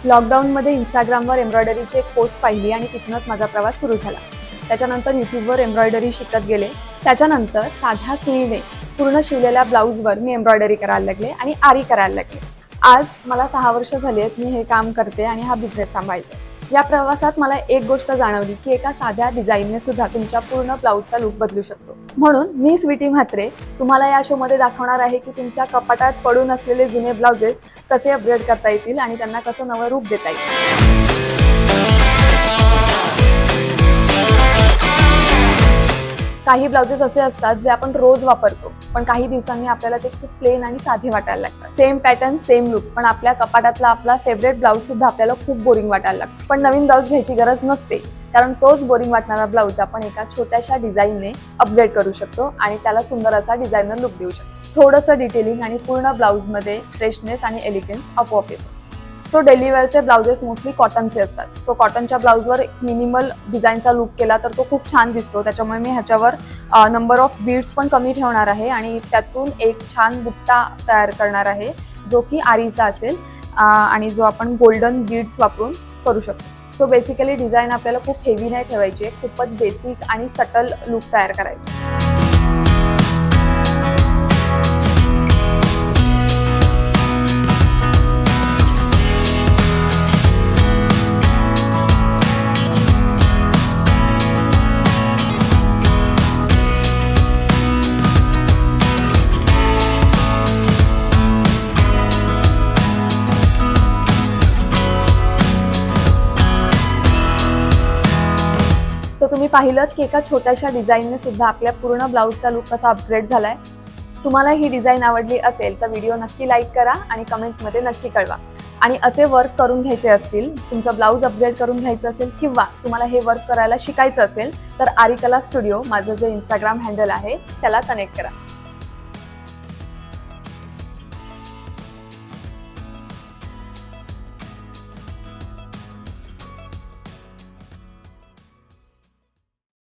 लॉकडाऊनमध्ये इंस्टाग्रामवर एम्ब्रॉयडरीची एक पोस्ट पाहिली आणि तिथूनच माझा प्रवास सुरू झाला. त्याच्यानंतर यूट्यूबवर एम्ब्रॉयडरी शिकत गेले. त्याच्यानंतर साध्या सुईने पूर्ण शिवलेल्या ब्लाऊजवर मी एम्ब्रॉयडरी करायला लागले आणि आरी करायला लागले. आज मला 6 वर्ष झाली आहेत मी हे काम करते आणि हा बिझनेस सांभाळते. या प्रवासात मला एक गोष्ट जाणवली की एका साध्या डिझाईनने सुद्धा तुमच्या पूर्ण ब्लाऊजचा लुक बदलू शकतो. म्हणून मी स्वीटी म्हात्रे तुम्हाला या शोमध्ये दाखवणार आहे की तुमच्या कपाटात पडून असलेले जुने ब्लाउजेस कसे अपग्रेड करता येतील आणि त्यांना कसं नवं रूप देता येईल. काही ब्लाउजेस असे असतात जे आपण रोज वापरतो, पण काही दिवसांनी आपल्याला ते खूप प्लेन आणि साधे वाटायला लागतात. सेम पॅटर्न सेम लुक, पण आपल्या कपाटातला आपला फेवरेट ब्लाऊज सुद्धा आपल्याला खूप बोरिंग वाटायला लागतो. पण नवीन ब्लाऊज घ्यायची गरज नसते, कारण तोच बोरिंग वाटणारा ब्लाऊज आपण एका छोट्याशा डिझाईनने अपग्रेड करू शकतो आणि त्याला सुंदर असा डिझायनर लुक देऊ शकतो. थोडंसं डिटेलिंग आणि पूर्ण ब्लाऊजमध्ये फ्रेशनेस आणि एलिगन्स आपोआप येतो. सो डेली वेअरचे ब्लाउजेस मोस्टली कॉटनचे असतात. सो कॉटनच्या ब्लाऊजवर एक मिनिमल डिझाईनचा लुक केला तर तो खूप छान दिसतो. त्याच्यामुळे मी ह्याच्यावर नंबर ऑफ बीड्स पण कमी ठेवणार आहे आणि त्यातून एक छान बुट्टा तयार करणार आहे जो की आरीचा असेल आणि जो आपण गोल्डन बीड्स वापरून करू शकतो. सो बेसिकली डिझाईन आपल्याला खूप हेवी नाही ठेवायची आहे, खूपच बेसिक आणि सटल लुक तयार करायचं. सो तुम्ही पाहिलं की एका छोट्याशा डिझाईनने सुद्धा आपल्या पूर्ण ब्लाऊजचा लुक कसा अपग्रेड झालाय. तुम्हाला ही डिझाईन आवडली असेल तर व्हिडिओ नक्की लाईक करा आणि कमेंटमध्ये नक्की कळवा. आणि असे वर्क करून घ्यायचे असतील, तुमचं ब्लाऊज अपग्रेड करून घ्यायचं असेल किंवा तुम्हाला हे वर्क करायला शिकायचं असेल तर आरिकला स्टुडिओ माझं जे इंस्टाग्राम हँडल आहे त्याला कनेक्ट करा.